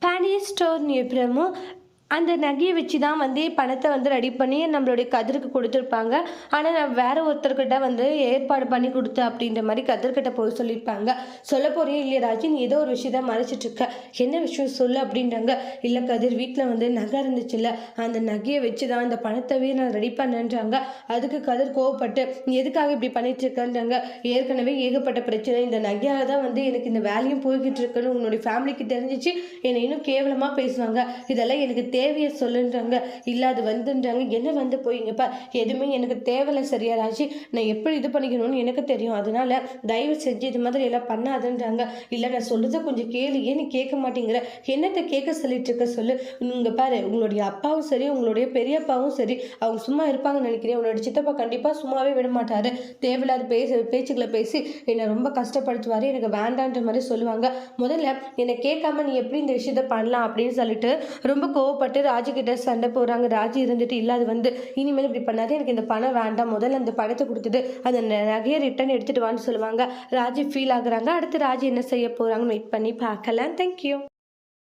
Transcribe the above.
பேனிய store நியப்புறமும் அந்த நகைய வச்சு தான் வந்து பணத்த வந்து ரெடி பண்ணி நம்மளுடைய கதிருக்கு குடுத்துருப்பாங்க. ஆனா, நான் வேற ஒருத்தர்கிட்ட வந்து ஏற்பாடு பண்ணி குடுத்தேன் அப்படின்ற மாரி கதிர்கிட்ட போய் சொல்லியிருப்பாங்க. "சொல்ல போறியா இல்லையா ராஜி? நீ ஏதோ ஒரு விஷயத்த மறைச்சிட்டு இருக்க. என்ன விஷயம் சொல்லு" அப்படின்றாங்க. "இல்ல கதிர் வீட்ல வந்து நகை இருந்துச்சுல்ல, அந்த நகைய வச்சு தான் இந்த பணத்தவே நான் ரெடி பண்ணேன்றாங்க." அதுக்கு கதிர் கோவப்பட்டு, "நீ எதுக்காக இப்படி பண்ணிட்டு இருக்கன்றாங்க. ஏற்கனவே ஏகப்பட்ட பிரச்சனை. இந்த நகையால தான் வந்து எனக்கு இந்த வேலையும் போய்க்கிட்டு இருக்குன்னு உன்னுடைய ஃபேமிலிக்கு தெரிஞ்சுச்சு, என்னை இன்னும் கேவலமா பேசுவாங்க. இதெல்லாம் எனக்கு தேவைய சொல்லுன்றாங்க. இல்ல அது வந்துன்றாங்க. என்ன வந்து போய் இங்க பார் எதுவுமே எனக்கு தேவையில்ல சரியா ராஜி. நான் எப்படி இது பண்ணிக்கணும்னு எனக்கு தெரியும். அதனால தயவு செஞ்சு இது மாதிரி எல்லாம் பண்ணாதன்றாங்க. இல்ல நான் சொல்றத கொஞ்சம் கேளு. ஏன் நீ கேட்க மாட்டேங்கிற? என்னத்த கேட்க சொல்லிட்டு இருக்க சொல்லு. இங்க பாரு உங்களுடைய அப்பாவும் சரி, உங்களுடைய பெரியப்பாவும் சரி, அவங்க சும்மா இருப்பாங்கன்னு நினைக்கிறேன். உன்னோட சித்தப்பா கண்டிப்பா சும்மாவே விட மாட்டாரு. தேவையில்லாத பேச்சுக்களை பேசி என்ன ரொம்ப கஷ்டப்படுத்துவாரு. எனக்கு வேண்டான்ற மாதிரி சொல்லுவாங்க. முதல்ல என்னை கேட்காம நீ எப்படி இந்த விஷயத்த பண்ணலாம் அப்படின்னு சொல்லிட்டு ரொம்ப கோவப்பட்டு ராஜி கிட்ட சண்டை போடுறாங்க. ராஜி இருந்துட்டு இல்ல அது வந்து இனிமேல் இப்படி பண்ணாதே, எனக்கு இந்த பணம் வேண்டாம், முதல்ல அந்த பணத்தை கொடுத்துட்டு அந்த நகையை ரிட்டர்ன் எடுத்துட்டு வான்னு சொல்லுவாங்க. ராஜி ஃபீல் ஆகுறாங்க. அடுத்து ராஜி என்ன செய்ய போறாங்கன்னு வெயிட் பண்ணி பார்க்கலாம். தேங்க்யூ.